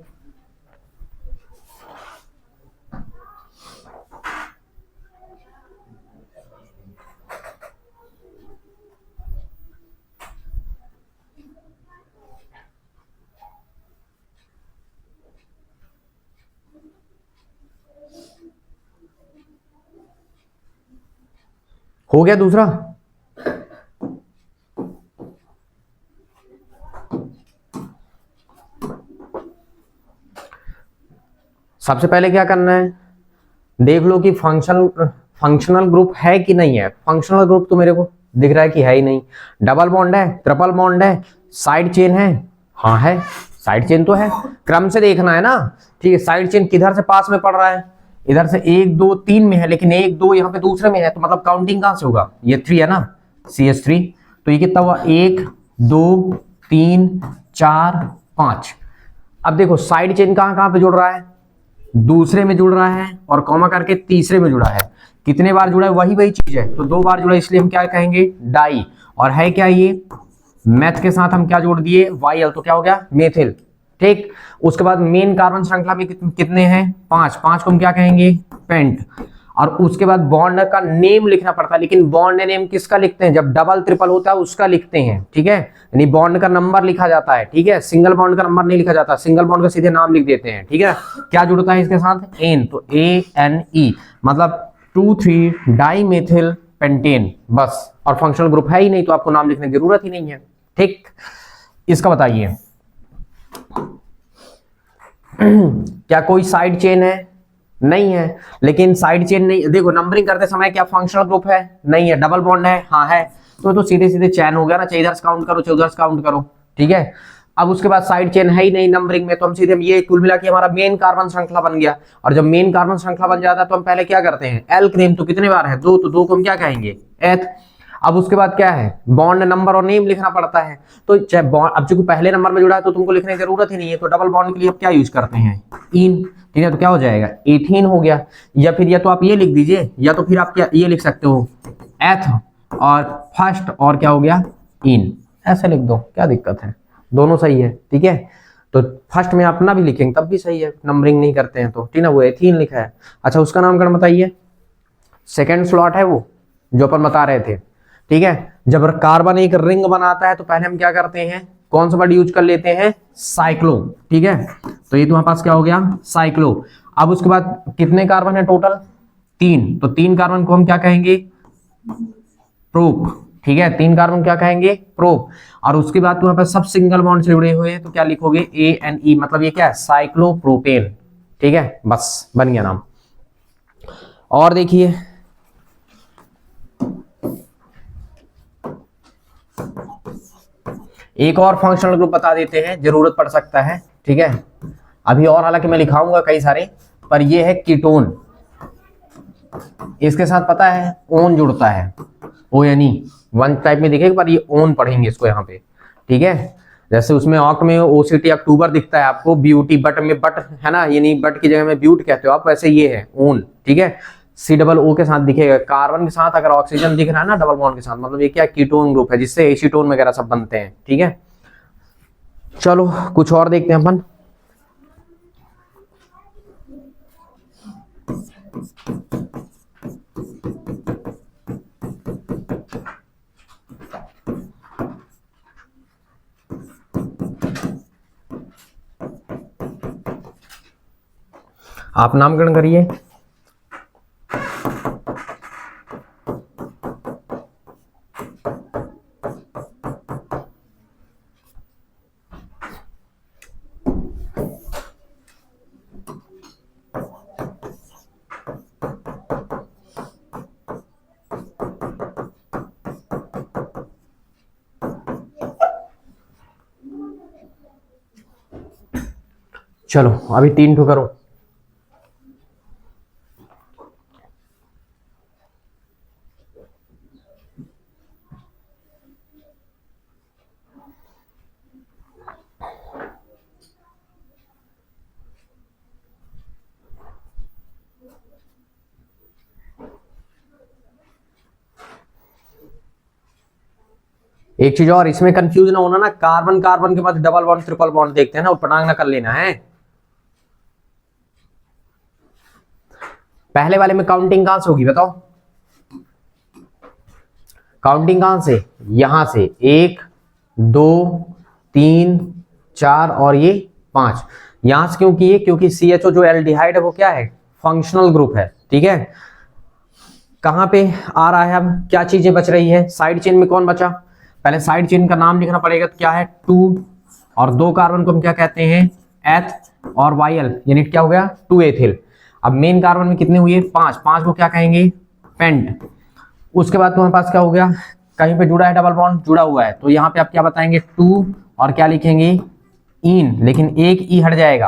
हो गया दूसरा, सबसे पहले क्या करना है, देख लो कि फंक्शनल ग्रुप है कि नहीं है। फंक्शनल ग्रुप तो मेरे को दिख रहा है कि है ही नहीं। डबल बॉन्ड है, ट्रिपल बॉन्ड है, साइड चेन है, हाँ है, साइड चेन तो है, क्रम से देखना है ना, ठीक है। साइड चेन किधर से पास में पड़ रहा है, इधर से 1 2 3 में है, लेकिन 1 2 यहाँ पे दूसरे में है, तो मतलब काउंटिंग कहां से होगा, ये 3 है ना, CH3। तो ये कितना हुआ, 1 2 3 4 5। अब देखो साइड चेन कहां कहां पे जुड़ रहा है, दूसरे में जुड़ रहा है और कॉमा करके तीसरे में जुड़ा है। कितने बार जुड़ा है, वही चीज है, तो 2 बार जुड़ा, इसलिए हम क्या कहेंगे, डाई। और है क्या ये, मैथ के साथ हम क्या जोड़ दिए, वाई, तो क्या हो गया, मेथिल। ठीक, उसके बाद मेन कार्बन श्रृंखला में कितने हैं, 5, 5 को हम क्या कहेंगे, पेंट। और उसके बाद बॉन्ड का नेम लिखना पड़ता है, लेकिन बॉन्ड नेम किसका लिखते हैं, जब डबल ट्रिपल होता है उसका लिखते हैं, ठीक है, यानी बॉन्ड का नंबर लिखा जाता है, ठीक है, सिंगल बॉन्ड का नंबर नहीं लिखा जाता, सिंगल बॉन्ड का सीधे नाम लिख देते हैं, ठीक है। क्या जुड़ता है इसके साथ, एन, तो ANE, मतलब 2,3 डाई मेथिल पेंटेन, बस। और फंक्शनल ग्रुप है ही नहीं, तो आपको नाम लिखने की जरूरत ही नहीं है। ठीक, इसका बताइए क्या कोई साइड चेन है, नहीं है। लेकिन साइड चेन नहीं, देखो नंबरिंग करते समय क्या फंक्शनल ग्रुप है, नहीं है। डबल बॉन्ड है, हाँ है, तो सीधे सीधे चैन हो गया ना, चाहे इधर से काउंट करो चाहे उधर से काउंट करो, ठीक है। अब उसके बाद साइड चेन है ही नहीं नंबरिंग में, तो हम सीधे ये कुल मिला के हमारा मेन कार्बन श्रृंखला बन गया। और जब मेन कार्बन श्रृंखला बन जाता है तो हम पहले क्या करते हैं, एल्केन, तो कितने बार है, 2, तो 2 को हम क्या कहेंगे, एथ। अब उसके बाद क्या है, बॉन्ड नंबर और नेम लिखना पड़ता है, तो चाहे बॉन्ड, अब चूंकि पहले नंबर में जुड़ा है तो तुमको लिखने की जरूरत ही नहीं है, तो डबल बॉन्ड के लिए अब क्या यूज करते हैं, इन, ठीक है, तो क्या हो जाएगा, एथीन हो गया। या फिर या तो आप ये लिख दीजिए, या तो फिर आप क्या ये लिख सकते हो, एथ और फर्स्ट और क्या हो गया, इन, ऐसे लिख दो, क्या दिक्कत है, दोनों सही है, ठीक है। तो फर्स्ट में अपना भी लिखेंगे तब भी सही है, नंबरिंग नहीं करते हैं तो, ठीक है, वो एथीन लिखा है। अच्छा, उसका नामकरण बताइए, सेकेंड स्लॉट है वो जो अपन बता रहे थे, ठीक है। जब कार्बन एक रिंग बनाता है तो पहले हम क्या करते हैं, कौन सा वर्ड यूज कर लेते हैं, साइक्लो, ठीक है। तो ये तुम्हारे पास क्या हो गया, साइक्लो। अब उसके बाद कितने कार्बन है टोटल, 3, तो 3 कार्बन को हम क्या कहेंगे, प्रोप, ठीक है, 3 कार्बन क्या कहेंगे, प्रोप। और उसके बाद तुम्हारे पास सब सिंगल बॉन्ड से जुड़े हुए हैं, तो क्या लिखोगे, ANE, मतलब ये क्या है, साइक्लोप्रोपेन, ठीक है, बस बन गया नाम। और देखिए एक और फंक्शनल ग्रुप बता देते हैं, जरूरत पड़ सकता है, ठीक है। अभी और हालांकि मैं लिखाऊंगा कई सारे, पर ये है कीटोन। इसके साथ पता है ओन जुड़ता है, ONE, वन टाइप में दिखेगा, पर ये ओन पढ़ेंगे इसको यहाँ पे, ठीक है। जैसे उसमें ऑक्ट में OCT अक्टूबर दिखता है आपको, ब्यूटी, बट में बट है ना, यानी बट की जगह में ब्यूट कहते हो आप, वैसे ये है ओन, ठीक है। COO के साथ दिखेगा, कार्बन के साथ अगर ऑक्सीजन दिख रहा है ना डबल बॉन्ड के साथ, मतलब ये क्या कीटोन ग्रुप है, जिससे एसीटोन वगैरह सब बनते हैं, ठीक है। चलो कुछ और देखते हैं अपन। आप नामकरण करिए, चलो अभी 3 ठो करो। एक चीज और, इसमें कंफ्यूज ना होना ना, कार्बन कार्बन के बाद डबल बॉन्ड ट्रिपल बॉन्ड देखते हैं ना, और पटांग ना कर लेना है। पहले वाले में काउंटिंग कहां से होगी बताओ, काउंटिंग कहां से, यहां से 1 2 3 4 और ये 5, यहां से क्यों किए, क्योंकि CHO जो एल्डिहाइड है वो क्या है, फंक्शनल ग्रुप है, ठीक है। कहां पे आ रहा है, अब क्या चीजें बच रही है, साइड चेन में कौन बचा, पहले साइड चेन का नाम लिखना पड़ेगा, तो क्या है 2, और 2 कार्बन को हम क्या कहते हैं, एथ और YL, यानी क्या हो गया 2 एथिल। अब मेन कार्बन में कितने हुए, 5, 5 को क्या कहेंगे, पेंट। उसके बाद तुम्हारे पास क्या हो गया, कहीं पे जुड़ा है डबल बॉन्ड, जुड़ा हुआ है, तो यहाँ पे आप क्या बताएंगे 2 और क्या लिखेंगे, इन, लेकिन एक ई हट जाएगा।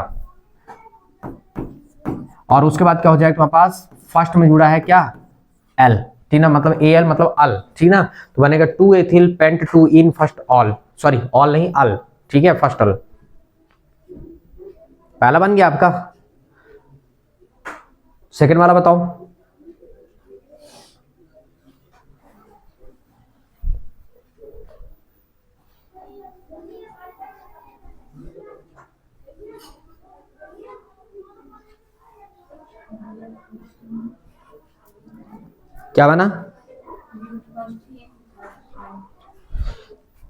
और उसके बाद क्या हो जाएगा तुम्हारे पास, फर्स्ट में जुड़ा है क्या, एल, ठीक ना, मतलब AL मतलब अल, ठीक ना, तो बनेगा 2 ethyl pent 2 ene first all, sorry all नहीं अल, ठीक है, फर्स्ट अल। पहला बन गया आपका, सेकंड वाला बताओ। क्या बना?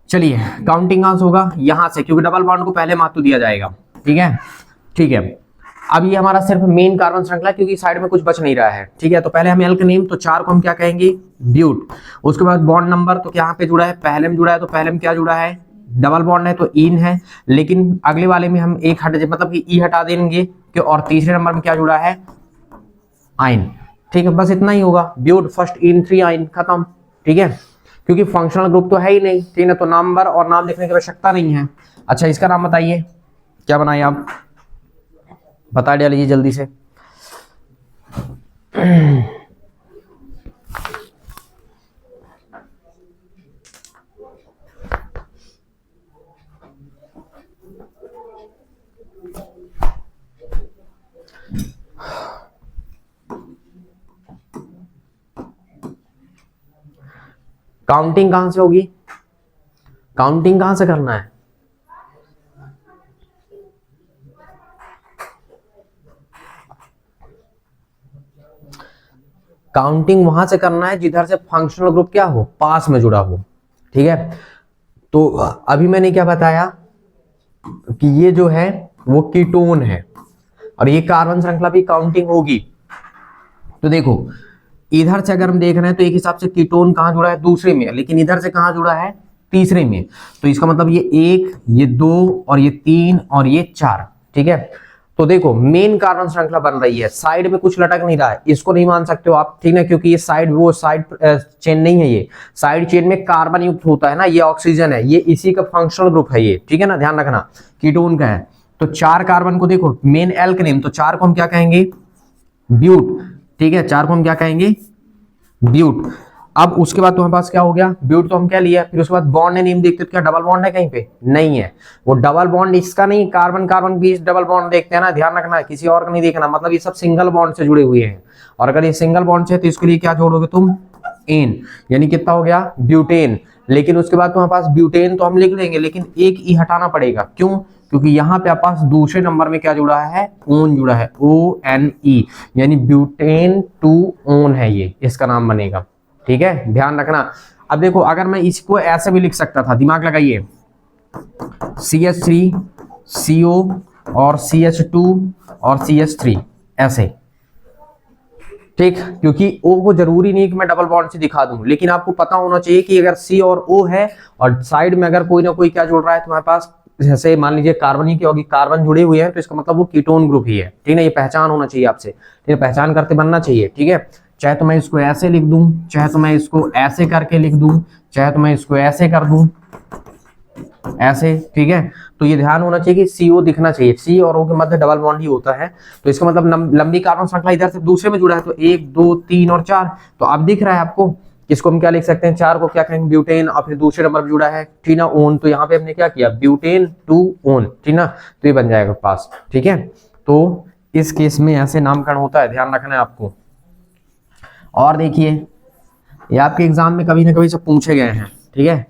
चलिए काउंटिंग कहां से होगा, यहां से, क्योंकि डबल बॉन्ड को पहले महत्व दिया जाएगा। ठीक है, ठीक है। अब ये हमारा सिर्फ मेन कार्बन श्रृंखला, क्योंकि साइड में कुछ बच नहीं रहा है। ठीक है, तो पहले हम एल्केनेम, तो 4 को हम क्या कहेंगे? ब्यूट। उसके बाद बॉन्ड नंबर, तो यहाँ पे जुड़ा है, पहले में जुड़ा है, तो पहले में क्या जुड़ा है? डबल बॉन्ड है, तो इन है। लेकिन अगले वाले में हम एक हटा, मतलब कि ई हटा देंगे कि, और तीसरे नंबर में क्या जुड़ा है? आइन। ठीक है, बस इतना ही होगा, ब्यूट फर्स्ट इन 3 आइन, खत्म। ठीक है, क्योंकि फंक्शनल ग्रुप तो है ही नहीं। ठीक है, तो नंबर और नाम लिखने की आवश्यकता नहीं है। अच्छा, इसका नाम बताइए, क्या बनाइए आप? बता डालिए जल्दी से। काउंटिंग कहां से होगी? काउंटिंग कहां से करना है? काउंटिंग वहां से करना है जिधर से फंक्शनल ग्रुप क्या हो, पास में जुड़ा हो। ठीक है, तो अभी मैंने क्या बताया कि ये जो है वो कीटोन है, और ये कार्बन श्रृंखला भी काउंटिंग होगी। तो देखो, इधर से अगर हम देख रहे हैं तो एक हिसाब से कीटोन कहां जुड़ा है? दूसरे में, लेकिन इधर से कहां जुड़ा है? तीसरे में। तो इसका मतलब ये 1, ये 2 और ये 3 और ये 4। ठीक है, तो देखो मेन कार्बन श्रृंखला बन रही है, साइड में कुछ लटक नहीं रहा है, इसको नहीं मान सकते हो आप। ठीक है, क्योंकि ये साइड, वो साइड चेन नहीं है, ये साइड चेन में कार्बन युक्त होता है ना, ये ऑक्सीजन है, ये इसी का फंक्शनल ग्रुप है ये। ठीक है ना, ध्यान रखना, कीटोन का है। तो 4 कार्बन को देखो, मेन एल्केनेम, तो 4 को हम क्या कहेंगे? ब्यूट। ठीक है, 4 को हम क्या कहेंगे? ब्यूट। अब उसके बाद तुम्हारे पास क्या हो गया? ब्यूट तो हम क्या लिया, फिर उसके बाद बॉन्ड नेम देखते हो, क्या डबल बॉन्ड है कहीं पे? नहीं है, वो डबल बॉन्ड इसका नहीं, कार्बन कार्बन बीच डबल बॉन्ड देखते हैं ना, ध्यान रखना, किसी और का नहीं देखना, मतलब ये सब सिंगल बॉन्ड से जुड़े हुए हैं। और अगर ये सिंगल बॉन्ड से, तो इसके लिए क्या जोड़ोगे तुम? एन, यानी कितना हो गया? ब्यूटेन। लेकिन उसके बाद तुम्हारे पास ब्यूटेन तो हम लिख लेंगे, लेकिन एक ई हटाना पड़ेगा, क्यों? क्योंकि यहाँ पे पास दूसरे नंबर में क्या जुड़ा है? ओन जुड़ा है, ONE, यानी ब्यूटेन टू ओन है, ये इसका नाम बनेगा। ठीक है, ध्यान रखना। अब देखो, अगर मैं इसको ऐसे भी लिख सकता था, दिमाग लगाइए, CH3 CO और CH2 और CH3 ऐसे। ठीक, क्योंकि O को जरूरी नहीं कि मैं डबल बॉन्ड से दिखा दूं, लेकिन आपको पता होना चाहिए कि अगर C और O है और साइड में अगर कोई ना कोई क्या जुड़ रहा है तुम्हारे पास, जैसे मान लीजिए कार्बन ही की होगी, कार्बन जुड़े हुए हैं, तो इसका मतलब वो कीटोन ग्रुप ही है। ठीक है, ये पहचान होना चाहिए आपसे, ठीक है, पहचान करते बनना चाहिए। ठीक है, चाहे तो मैं इसको ऐसे लिख दूं, चाहे तो मैं इसको ऐसे करके लिख दूं, चाहे तो मैं इसको ऐसे कर दूं, ऐसे। ठीक है, तो ये ध्यान होना चाहिए कि CO दिखना चाहिए, C और O के मध्य डबल बॉन्ड ही होता है। तो इसका मतलब लंबी कार्बन श्रृंखला इधर से दूसरे में जुड़ा है, तो 1 2 3 और 4, तो अब दिख रहा है आपको, इसको हम क्या लिख सकते हैं? 4 को क्या कहेंगे? ब्यूटेन, और फिर दूसरे नंबर पर जुड़ा है, ठीक ना, ओन, तो यहाँ पे हमने क्या किया? Butane two own. ठीक ना, तो ये बन जाएगा पास। ठीक है, तो इस केस में ऐसे नामकरण होता है, ध्यान रखना है आपको। और देखिए, ये आपके एग्जाम में कभी ना कभी सब पूछे गए हैं। ठीक है,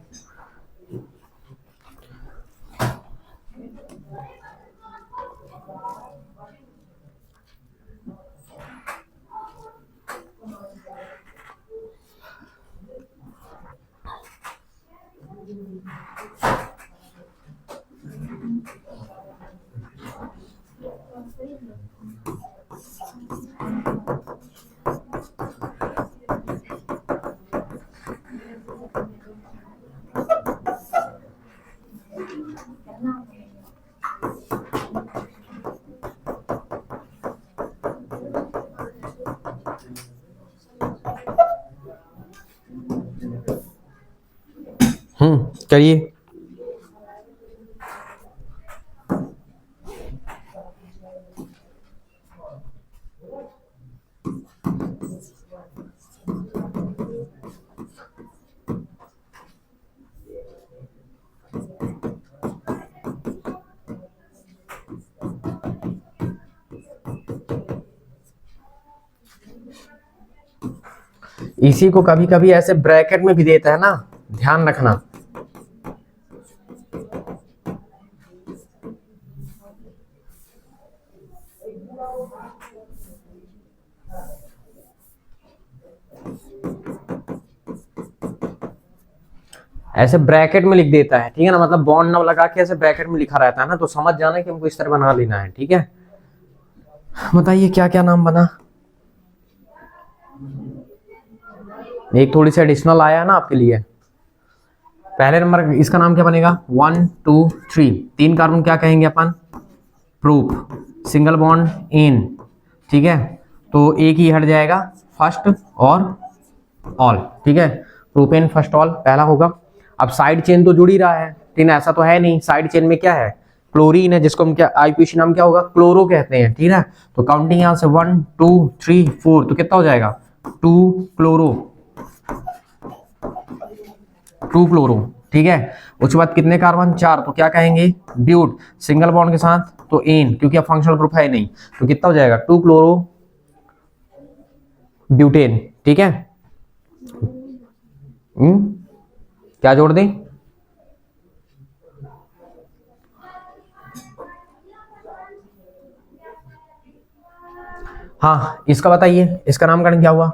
करिए। इसी को कभी कभी ऐसे ब्रैकेट में भी देता है ना, ध्यान रखना। ऐसे ब्रैकेट में लिख देता है, ठीक है ना, मतलब बॉन्ड ना लगा के ऐसे ब्रैकेट में लिखा रहता है ना, तो समझ जाना कि हमको इस तरह बना लेना है, ठीक है। बताइए क्या क्या नाम बना। एक थोड़ी सी एडिशनल आया है ना आपके लिए। पहले नंबर इसका नाम क्या बनेगा, 1 2 3, 3 कार्बन क्या कहेंगे अपन, प्रूफ, सिंगल बॉन्ड इन, ठीक है, तो एक ही हट जाएगा, फर्स्ट और ऑल, ठीक है, प्रोपेन फर्स्ट ऑल पहला होगा। अब साइड चेन तो जुड़ ही रहा है, ठीक है, ऐसा तो है नहीं, साइड चेन में क्या है, क्लोरीन है, जिसको हम क्या आईयूपीएसी नाम क्या होगा, क्लोरो कहते हैं, ठीक है। तो काउंटिंग यहां से 1 2 3 4, तो कितना हो जाएगा, 2 क्लोरो, 2 क्लोरो, ठीक है। उसके बाद कितने कार्बन, 4, तो क्या कहेंगे, ब्यूट, सिंगल बॉन्ड के साथ तो एन, क्योंकि अब फंक्शनल ग्रुप है नहीं, तो कितना हो जाएगा, 2 क्लोरो ब्यूटेन, ठीक है। क्या जोड़ दें, हाँ इसका बताइए, इसका नामकरण क्या हुआ,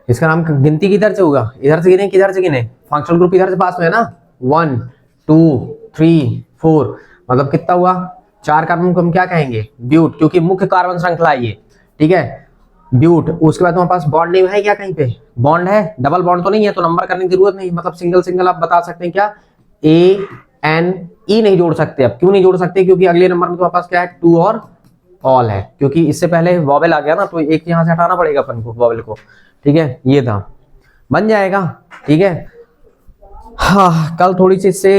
इसका नाम गिनती किधर से होगा, इधर से गिने किधर से गिने, फंक्शनल ग्रुप इधर से पास में है ना, 1 2 3 4, मतलब कितना हुआ, 4 कार्बन को हम क्या कहेंगे, ब्यूट, क्योंकि मुख्य कार्बन श्रृंखला है ये, ठीक है, ब्यूट। उसके बाद तुम्हारे पास बॉन्ड नेम है क्या, कहीं पे बॉन्ड है, डबल बॉन्ड तो नहीं है, तो नंबर करने की जरूरत नहीं, मतलब सिंगल सिंगल आप बता सकते हैं, क्या ए एन ई नहीं जोड़ सकते। अब क्यों नहीं जोड़ सकते, क्योंकि अगले नंबर में तुम्हारे पास क्या है, 2 और ऑल है, क्योंकि इससे पहले वॉवेल आ गया ना, तो एक यहां से हटाना पड़ेगा अपन को वॉवेल को, ठीक है, ये था, बन जाएगा, ठीक है। हाँ कल थोड़ी सी इससे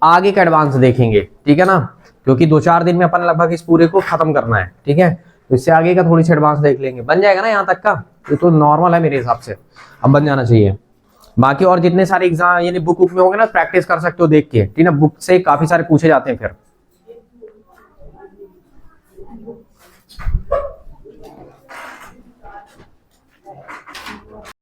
आगे का एडवांस देखेंगे, ठीक है ना, क्योंकि 2-4 दिन में अपन लगभग इस पूरे को खत्म करना है, ठीक है, तो इससे आगे का थोड़ी सी एडवांस देख लेंगे, बन जाएगा ना, यहाँ तक का ये तो नॉर्मल है मेरे हिसाब से, अब बन जाना चाहिए। बाकी और जितने सारे एग्जाम यानी बुक में होंगे ना, प्रैक्टिस कर सकते हो देख के, ठीक है, बुक से काफी सारे पूछे जाते हैं फिर।